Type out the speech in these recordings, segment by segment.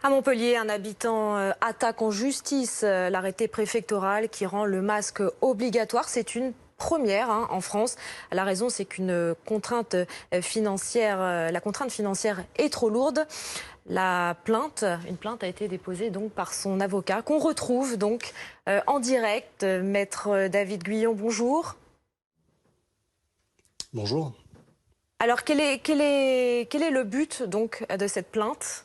À Montpellier, un habitant attaque en justice l'arrêté préfectoral qui rend le masque obligatoire. C'est une première en France. La raison, c'est qu'une contrainte financière, la contrainte financière est trop lourde. Une plainte a été déposée donc par son avocat, qu'on retrouve donc en direct. Maître David Guyon, bonjour. Bonjour. Alors, quel est le but donc de cette plainte ?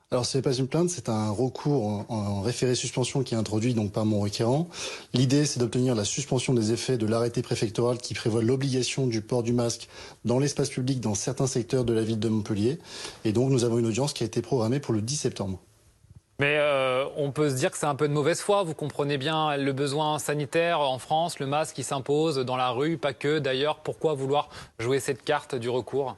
Alors, ce n'est pas une plainte, c'est un recours en référé suspension qui est introduit donc par mon requérant. L'idée, c'est d'obtenir la suspension des effets de l'arrêté préfectoral qui prévoit l'obligation du port du masque dans l'espace public dans certains secteurs de la ville de Montpellier. Et donc, nous avons une audience qui a été programmée pour le 10 septembre. Mais on peut se dire que c'est un peu de mauvaise foi. Vous comprenez bien le besoin sanitaire en France, le masque qui s'impose dans la rue, pas que. D'ailleurs, pourquoi vouloir jouer cette carte du recours ?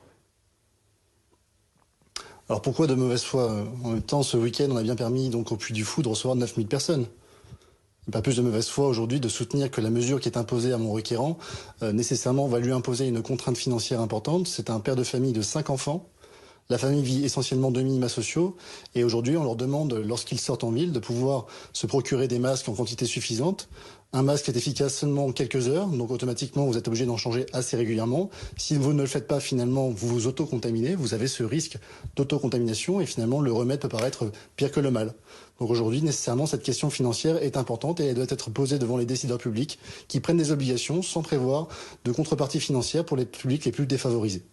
Alors pourquoi de mauvaise foi? En même temps, ce week-end, on a bien permis donc au Puy du Fou de recevoir 9000 personnes. Pas plus de mauvaise foi aujourd'hui de soutenir que la mesure qui est imposée à mon requérant, nécessairement va lui imposer une contrainte financière importante. C'est un père de famille de 5 enfants. La famille vit essentiellement de minima sociaux et aujourd'hui on leur demande, lorsqu'ils sortent en ville, de pouvoir se procurer des masques en quantité suffisante. Un masque est efficace seulement en quelques heures, donc automatiquement vous êtes obligé d'en changer assez régulièrement. Si vous ne le faites pas, finalement, vous vous auto-contaminez, vous avez ce risque d'auto-contamination et finalement le remède peut paraître pire que le mal. Donc aujourd'hui, nécessairement, cette question financière est importante et elle doit être posée devant les décideurs publics qui prennent des obligations sans prévoir de contrepartie financière pour les publics les plus défavorisés.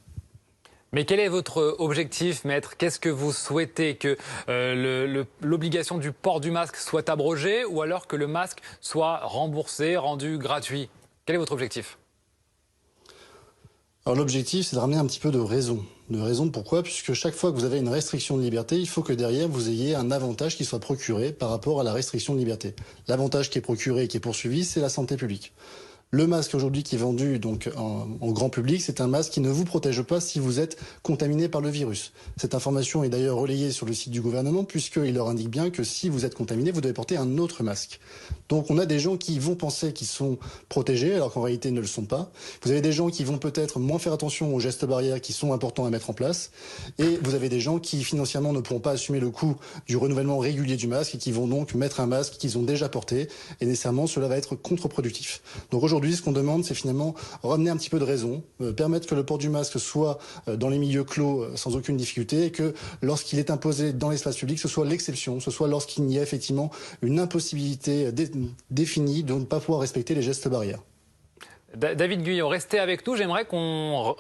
Mais quel est votre objectif, maître? Qu'est-ce que vous souhaitez? Que l'obligation du port du masque soit abrogée ou alors que le masque soit remboursé, rendu gratuit? Quel est votre objectif? Alors l'objectif, c'est de ramener un petit peu de raison. De raison pourquoi? Puisque chaque fois que vous avez une restriction de liberté, il faut que derrière vous ayez un avantage qui soit procuré par rapport à la restriction de liberté. L'avantage qui est procuré et qui est poursuivi, c'est la santé publique. Le masque aujourd'hui qui est vendu donc en grand public, c'est un masque qui ne vous protège pas si vous êtes contaminé par le virus. Cette information est d'ailleurs relayée sur le site du gouvernement puisqu'il leur indique bien que si vous êtes contaminé, vous devez porter un autre masque. Donc on a des gens qui vont penser qu'ils sont protégés alors qu'en réalité ils ne le sont pas. Vous avez des gens qui vont peut-être moins faire attention aux gestes barrières qui sont importants à mettre en place. Et vous avez des gens qui financièrement ne pourront pas assumer le coût du renouvellement régulier du masque et qui vont donc mettre un masque qu'ils ont déjà porté. Et nécessairement cela va être contre-productif. Donc aujourd'hui, ce qu'on demande, c'est finalement ramener un petit peu de raison, permettre que le port du masque soit dans les milieux clos sans aucune difficulté et que lorsqu'il est imposé dans l'espace public, ce soit l'exception, ce soit lorsqu'il y a effectivement une impossibilité définie de ne pas pouvoir respecter les gestes barrières. David Guyon, restez avec nous. J'aimerais qu'on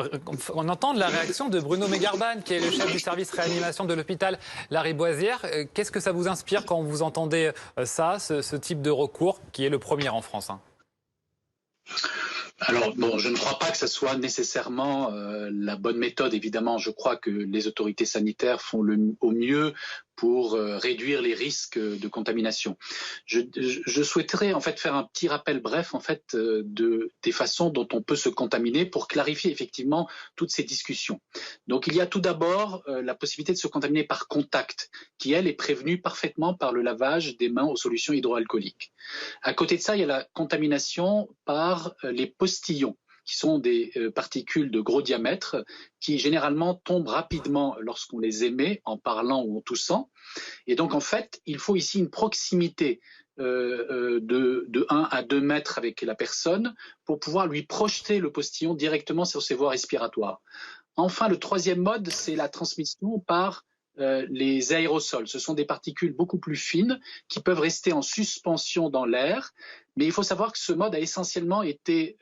entende la réaction de Bruno Megarban, qui est le chef du service réanimation de l'hôpital Lariboisière. Qu'est-ce que ça vous inspire quand vous entendez ça, ce type de recours, qui est le premier en France, Alors, bon, je ne crois pas que ce soit nécessairement la bonne méthode. Évidemment, je crois que les autorités sanitaires font au mieux pour réduire les risques de contamination. Je souhaiterais en fait faire un petit rappel bref en fait des façons dont on peut se contaminer pour clarifier effectivement toutes ces discussions. Donc il y a tout d'abord la possibilité de se contaminer par contact, qui elle est prévenue parfaitement par le lavage des mains aux solutions hydroalcooliques. À côté de ça, il y a la contamination par les postillons, qui sont des particules de gros diamètre qui généralement tombent rapidement lorsqu'on les émet en parlant ou en toussant. Et donc en fait, il faut ici une proximité de 1 à 2 mètres avec la personne pour pouvoir lui projeter le postillon directement sur ses voies respiratoires. Enfin, le troisième mode, c'est la transmission par les aérosols. Ce sont des particules beaucoup plus fines qui peuvent rester en suspension dans l'air, mais il faut savoir que ce mode a essentiellement été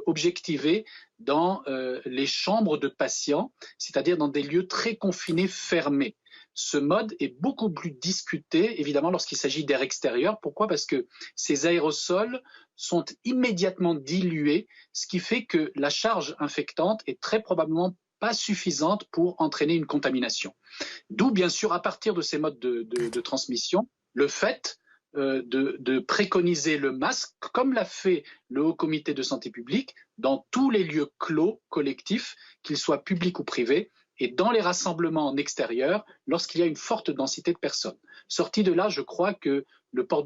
objectivé dans les chambres de patients, c'est-à-dire dans des lieux très confinés, fermés. Ce mode est beaucoup plus discuté, évidemment, lorsqu'il s'agit d'air extérieur. Pourquoi? Parce que ces aérosols sont immédiatement dilués, ce qui fait que la charge infectante est très probablement pas suffisante pour entraîner une contamination. D'où, bien sûr, à partir de ces modes de transmission, le fait de préconiser le masque, comme l'a fait le Haut Comité de santé publique, dans tous les lieux clos collectifs, qu'ils soient publics ou privés, et dans les rassemblements en extérieur, lorsqu'il y a une forte densité de personnes. Sorti de là, je crois que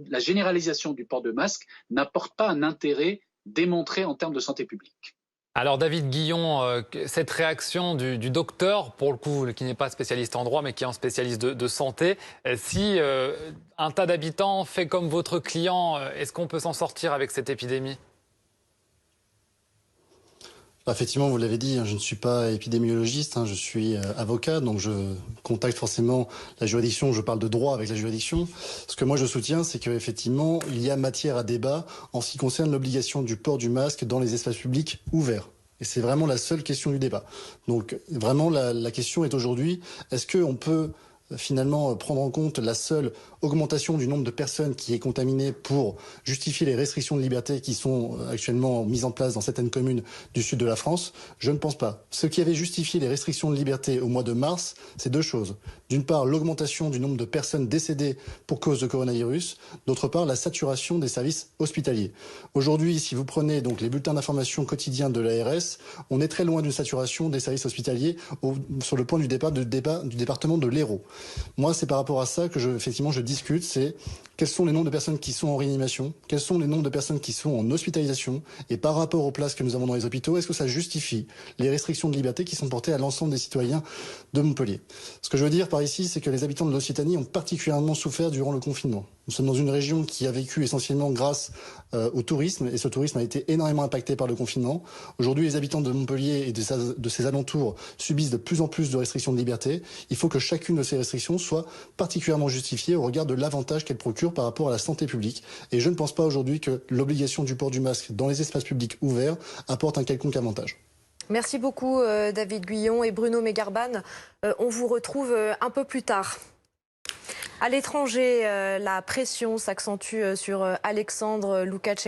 la généralisation du port de masque n'apporte pas un intérêt démontré en termes de santé publique. Alors David Guillon, cette réaction du docteur, pour le coup, qui n'est pas spécialiste en droit, mais qui est un spécialiste de santé, si un tas d'habitants fait comme votre client, est-ce qu'on peut s'en sortir avec cette épidémie ? Effectivement, vous l'avez dit, je ne suis pas épidémiologiste, je suis avocat, donc je contacte forcément la juridiction, je parle de droit avec la juridiction. Ce que moi je soutiens, c'est qu'effectivement, il y a matière à débat en ce qui concerne l'obligation du port du masque dans les espaces publics ouverts. Et c'est vraiment la seule question du débat. Donc vraiment, la question est aujourd'hui, est-ce qu'on peut finalement prendre en compte la seule augmentation du nombre de personnes qui est contaminées pour justifier les restrictions de liberté qui sont actuellement mises en place dans certaines communes du sud de la France? Je ne pense pas. Ce qui avait justifié les restrictions de liberté au mois de mars, c'est deux choses. D'une part, l'augmentation du nombre de personnes décédées pour cause de coronavirus. D'autre part, la saturation des services hospitaliers. Aujourd'hui, si vous prenez donc les bulletins d'information quotidiens de l'ARS, on est très loin d'une saturation des services hospitaliers sur le point du département de l'Hérault. Moi, c'est par rapport à ça que je discute, c'est quels sont les nombres de personnes qui sont en réanimation, quels sont les nombres de personnes qui sont en hospitalisation, et par rapport aux places que nous avons dans les hôpitaux, est-ce que ça justifie les restrictions de liberté qui sont portées à l'ensemble des citoyens de Montpellier? Ce que je veux dire par ici, c'est que les habitants de l'Occitanie ont particulièrement souffert durant le confinement. Nous sommes dans une région qui a vécu essentiellement grâce au tourisme, et ce tourisme a été énormément impacté par le confinement. Aujourd'hui, les habitants de Montpellier et de ses alentours subissent de plus en plus de restrictions de liberté. Il faut que chacune de ces restrictions soit particulièrement justifiée au regard de l'avantage qu'elle procure par rapport à la santé publique. Et je ne pense pas aujourd'hui que l'obligation du port du masque dans les espaces publics ouverts apporte un quelconque avantage. Merci beaucoup David Guillon et Bruno Megarban. On vous retrouve un peu plus tard. À l'étranger, la pression s'accentue sur Alexandre Loukachenko.